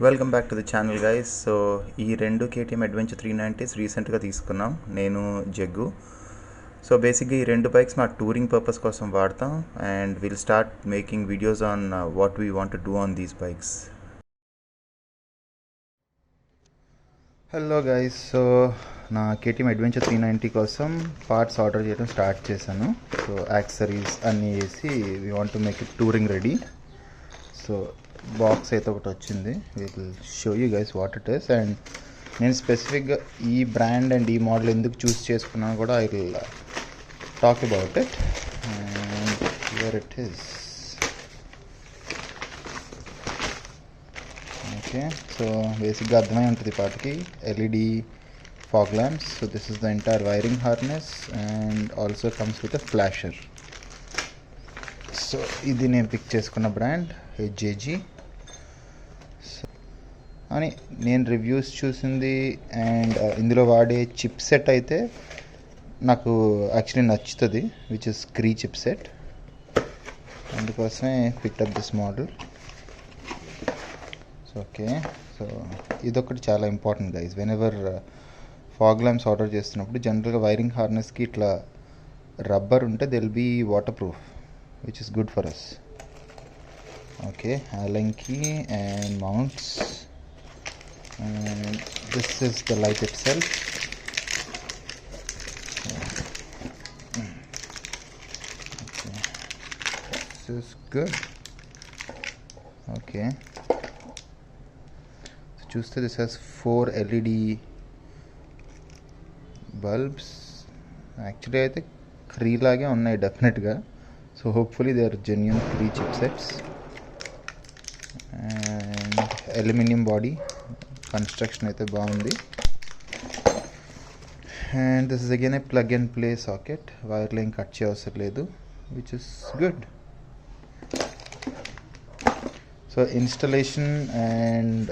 Welcome back to the channel guys. So ఈ రెండు KTM adventure 390s రీసెంట్గా తీసుకున్నాం, నేను జగ్గు. సో బేసిక్గా ఈ రెండు బైక్స్ మా టూరింగ్ పర్పస్ కోసం వాడతాం and will start making videos on what we want to do on these bikes. Hello guys, so నా కేటీఎం అడ్వెంచర్ 390 కోసం పార్ట్స్ ఆర్డర్ చేయడం స్టార్ట్ చేశాను. సో యాక్సెసరీస్ అన్నీ వేసి we want to make it touring ready. So box అయితే ఒకటి వచ్చింది, will show you guys what it is. And నేను స్పెసిఫిక్గా ఈ బ్రాండ్ అండ్ ఈ మోడల్ ఎందుకు చూస్ చేసుకున్నాను కూడా I will talk about it. And here it is. Okay, so బేసిక్గా అర్థమై ఉంటుంది పాటికి LED fog lamps. So this is the entire wiring harness and also comes with a flasher. So ఇది నేను పిక్ చేసుకున్న బ్రాండ్ హెచ్జేజీ అని నేను రివ్యూస్ చూసింది. అండ్ ఇందులో వాడే చిప్ సెట్ అయితే నాకు యాక్చువల్లీ నచ్చుతుంది, which is Cree chip set. అందుకోసమే pick up this model. So okay, so ఇదొకటి చాలా important guys. Whenever fog lamps order చేస్తున్నప్పుడు జనరల్గా వైరింగ్ హార్నెస్కి ఇట్లా రబ్బర్ ఉంటే they will be waterproof, which is good for us. Okay, Allen key and mounts, and this is the light itself. Okay, this is good. Okay, so choose this has 4 LED bulbs. Actually I think Cree lage unnai definitely. So hopefully they are genuine Cree chipsets. And aluminium body construction aithe baagundi. And this is again a plug and play socket, wire line cut cheyavasam ledu, which is good. So installation, and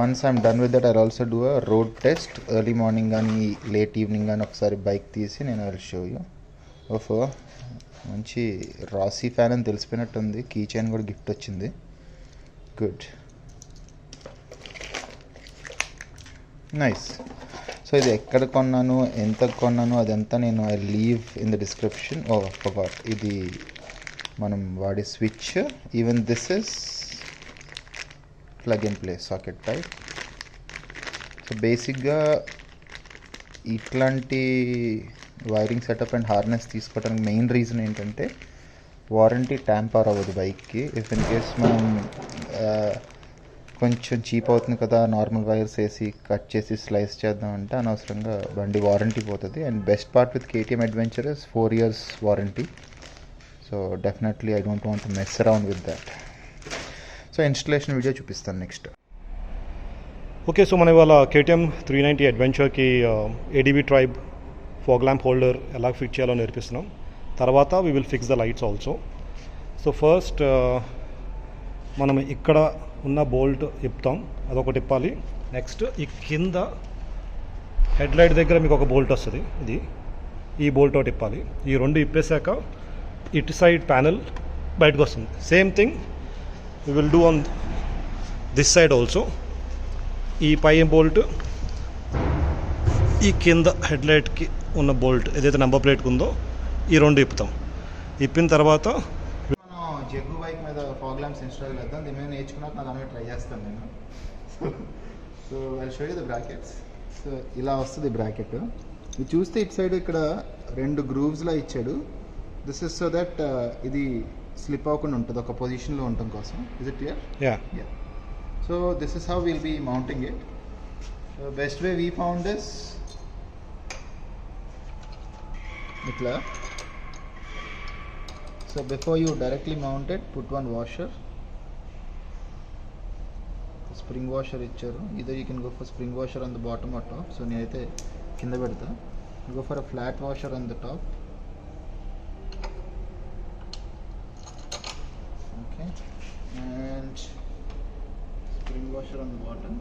once I'm done with that I'll also do a road test early morning gaani late evening gaani okkasari bike teesi nenu I'll show you. మంచి రాసీ fan అని తెలిసిపోయినట్టుంది. Key chain కూడా gift వచ్చింది. Good, nice. So ఇది ఎక్కడ కొన్నాను, ఎంత కొన్నాను అదంతా నేను I leave in the description. Oh forgot, ఇది మనం వాడే switch. Even this is plug and play socket type. So బేసిక్గా ఇట్లాంటి వైరింగ్ సెటప్ అండ్ హార్నెస్ తీసుకోవడానికి మెయిన్ రీజన్ ఏంటంటే వారంటీ ట్యాంపర్ అవ్వదు బైక్కి. ఇఫ్ ఇన్ కేస్ మనం కొంచెం చీప్ అవుతుంది కదా నార్మల్ వైర్స్ వేసి కట్ చేసి స్లైస్ చేద్దామంటే అనవసరంగా బండి వారంటీ పోతుంది. And best part with KTM adventure is 4 years warranty. So definitely I don't want to mess around with that. So installation video చూపిస్తాను నెక్స్ట్. ఓకే, సో మన ఇవాళ కేటీఎం 390 అడ్వెంచర్కి ADB tribe fog lamp holder ఎలా fit చేయాలో నేర్పిస్తున్నాం. తర్వాత we will fix the lights also. So first మనం ఇక్కడ ఉన్న బోల్ట్ ఇప్పుతాం, అదొకటి ఇప్పాలి. నెక్స్ట్ ఈ కింద హెడ్ లైట్ దగ్గర మీకు ఒక బోల్ట్ వస్తుంది, ఇది ఈ బోల్ట్ ఒకటి ఇప్పాలి. ఈ రెండు ఇప్పేశాక ఇటు సైడ్ ప్యానెల్ బయటకు వస్తుంది. Same thing we will do on this side also. ఈ పై బోల్ట్ ఈ కింద హెడ్లైట్కి ఉన్న బోల్ట్ ఏదైతే నెంబర్ ప్లేట్కి ఉందో ఈ రెండు ఇప్పుతాం. ఇప్పిన తర్వాత మనం జగ్గు బైక్ మీద ఫాగ్ ల్యాంప్స్ ఇన్స్టాల్ చేద్దాం. దీని మీద నేర్చుకున్నాక నా దాని మీద ట్రై చేస్తాను నేను. So I show you the brackets. So ఇలా వస్తుంది బ్రాకెట్. ఇది చూస్తే ఇటు సైడ్ ఇక్కడ 2 గ్రూవ్స్లా ఇచ్చాడు. దిస్ ఇస్ సో దట్ ఇది స్లిప్ అవ్వకుండా ఉంటుంది, ఒక పొజిషన్లో ఉండటం కోసం. Is it clear? Yeah. So this is how we'll be mounting it. The best way we found is itla. So before you directly mount it, put one washer, spring washer icharu. Either you can go for spring washer on the bottom or top. So neaithe kinda pedta. Go for a flat washer on the top. Okay, and spring washer on the bottom.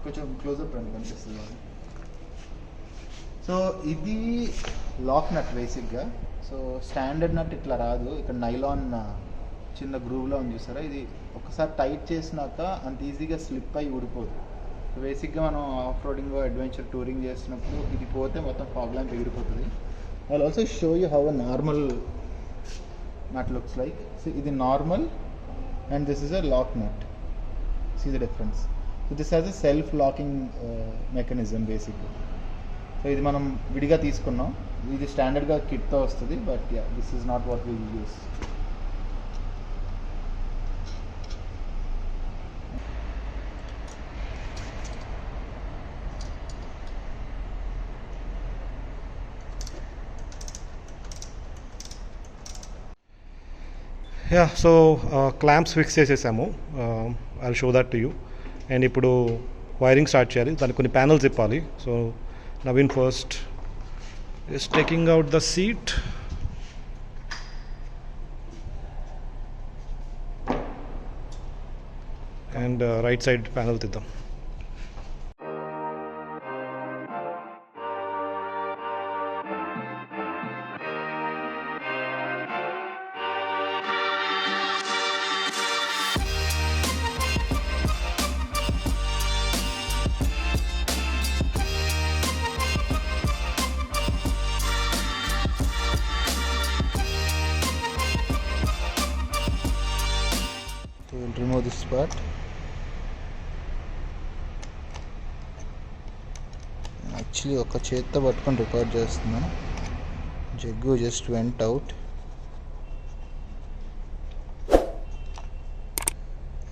కొంచెం closeup రండి కనిపిస్తుంది. So ఇది lock నట్ బేసిక్గా. So standard నట్ ఇట్లా రాదు, ఇక్కడ nylon చిన్న గ్రూవ్లో ఉంది చూసారా, ఇది ఒకసారి టైట్ చేసినాక అంత ఈజీగా స్లిప్ అయ్యి ఊడిపోదు. బేసిక్గా మనం ఆఫ్ రోడింగ్ అడ్వెంచర్ టూరింగ్ చేసినప్పుడు ఇది పోతే మొత్తం ఫాగ్ ల్యాంప్ ఎగిరిపోతుంది. I will also show you how a normal nut looks like. See, ఇది normal and this is a lock nut. See the difference. So this has a self locking mechanism basically. So ఇది మనం విడిగా తీసుకున్నాం, ఇది స్టాండర్డ్గా కిట్తో వస్తుంది, but yeah this is not what we use. Yeah, so clamps fix చేసేసాము. I show that to you. And ఇప్పుడు వైరింగ్ స్టార్ట్ చేయాలి, దానికి కొన్ని ప్యానల్స్ ఇప్పాలి. So Naveen first is taking out the seat. And right side panel తీద్దాం. We'll remove this part. Actually ఒక చేత్తో పట్టుకొని రికార్డ్ చేస్తున్నా. Jaggu just went out.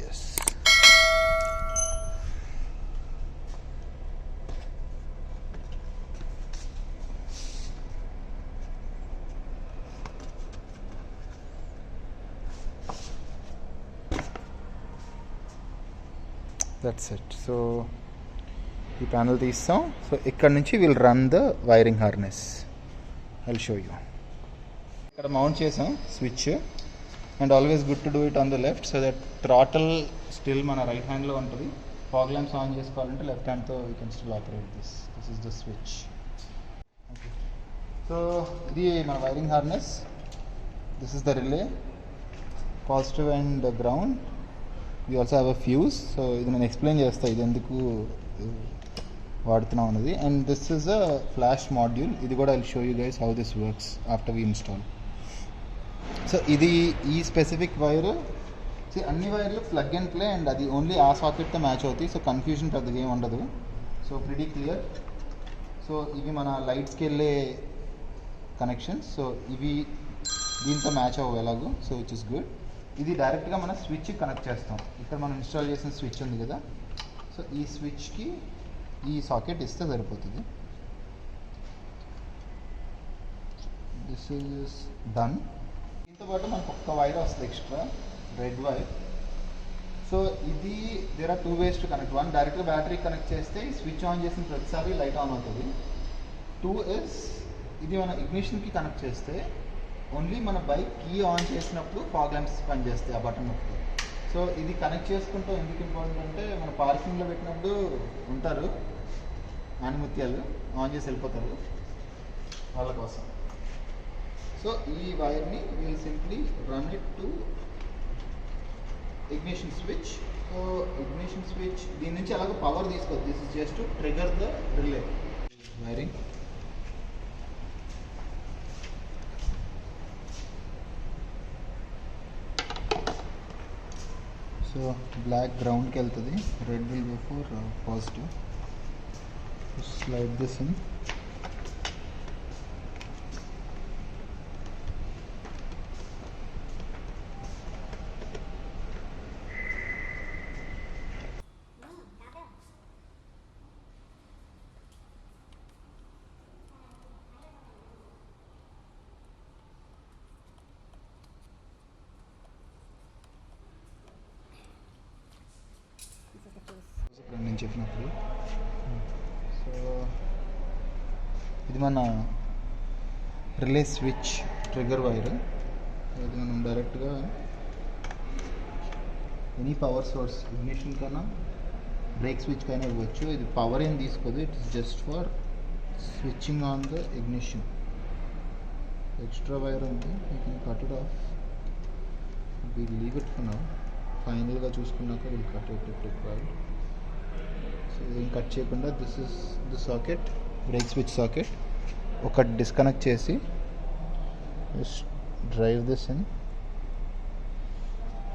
Yes, that's it. So ఈ ప్యానల్ తీస్తాం. సో ఇక్కడ నుంచి will run the wiring harness. I will show you. ఇక్కడ మౌంట్ చేసాం switch, and always good to do it on the left so that throttle still మన right హ్యాండ్లో ఉంటుంది. Fog lamps on చేసుకోవాలంటే లెఫ్ట్ హ్యాండ్తో you can still operate this. This is the switch. Okay, so ఇది మన wiring harness. This is the relay, positive and ground. We also have a fuse. So ఇది నేను explain చేస్తాను ఇది ఎందుకు వాడుతున్నాం అన్నది. And this is a flash module. ఇది కూడా I show you guys how this works after we install. So ఇది ఈ స్పెసిఫిక్ వైర్, అన్ని వైర్లు ప్లగ్ అండ్ ప్లే, అండ్ అది ఓన్లీ ఆ సాకెట్తో మ్యాచ్ అవుతాయి. సో కన్ఫ్యూజన్ పెద్దగా ఏమి ఉండదు. So pretty clear. సో ఇవి మన లైట్స్కి వెళ్ళే కనెక్షన్స్. సో ఇవి దీంతో మ్యాచ్ అవ్వవు ఎలాగో. So which is good. ఇది డైరెక్ట్గా మనం స్విచ్ కనెక్ట్ చేస్తాం. ఇక్కడ మనం ఇన్స్టాల్ చేసిన స్విచ్ ఉంది కదా, సో ఈ స్విచ్కి ఈ సాకెట్ ఇస్తే సరిపోతుంది. This is done. దీంతో పాటు మనకు ఒక్క వైర్ వస్తుంది ఎక్స్ట్రా, రెడ్ వైర్. సో ఇది there are 2 ways to connect. 1, డైరెక్ట్గా బ్యాటరీ కనెక్ట్ చేస్తే స్విచ్ ఆన్ చేసిన ప్రతిసారి లైట్ ఆన్ అవుతుంది. 2 is ఇది మన ఇగ్నిషన్కి కనెక్ట్ చేస్తే ఓన్లీ మన బైక్ కీ ఆన్ చేసినప్పుడు ఫాగ్ ల్యాంప్స్ పనిచేస్తాయి ఆ బటన్ నొక్కి. సో ఇది కనెక్ట్ చేసుకుంటూ ఎందుకు ఇంపార్టెంట్ అంటే మన పార్కింగ్లో పెట్టినప్పుడు ఉంటారు ఆనిముత్యాలు, ఆన్ చేసి వెళ్ళిపోతారు, వాళ్ళ కోసం. సో ఈ వైర్ని will simply run it to ignition switch. So ignition switch దీని నుంచి అలాగే పవర్ తీసుకోవచ్చు. This is just to trigger the relay wiring. So black గ్రౌండ్కి వెళ్తుంది, red will go for positive. Slide this in. నేను చెప్పినప్పుడు. సో ఇది మన రిలే స్విచ్ ట్రిగర్ వైర్. ఇది మనం డైరెక్ట్గా ఎనీ పవర్ సోర్స్ ఇగ్నిషన్ కన్నా బ్రేక్ స్విచ్ కైనా ఇవ్వచ్చు. ఇది పవర్ ఏం తీసుకోదు, it is just for switching on the ignition. Extra wire ఉంది, you can cut it off. we'll leave it for now. ఫైనల్గా చూసుకున్నాక will cut it if required. So ఏం కట్ చేయకుండా this is the socket, brake switch socket. ఒకటి disconnect చేసి just drive this in,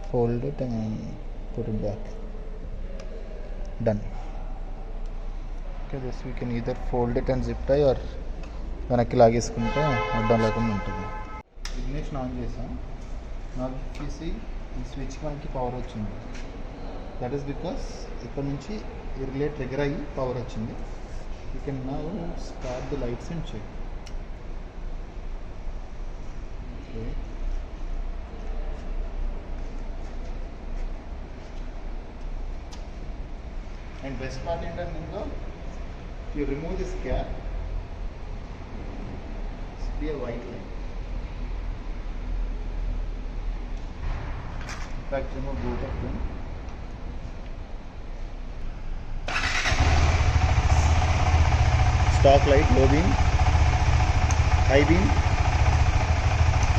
fold it and put it back. Done. Okay, this we can either fold it and zip tie or వెనక్కి లాగేసుకుంటే అడ్డం లేకుండా ఉంటుంది. Ignition on చేసాం. నాకు తీసి ఈ స్విచ్ మనకి పవర్ వచ్చింది. దట్ ఈస్ బికాస్ ఇక్కడ నుంచి ఈ రిలే ట్రిగర్ అయ్యి పవర్ వచ్చింది. You can now start the lights and check. Okay, and best part ఏంటంటే ఇందులో you remove this cap, be a white line. In fact, remove both of them. Stock light, low beam, high beam.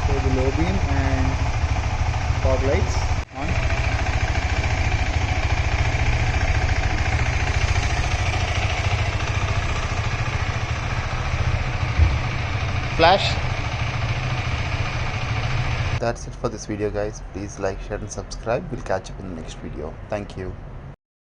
So the low beam and fog lights on. Flash. That's it for this video, guys. Please like, share and subscribe. We'll catch up in the next video. Thank you.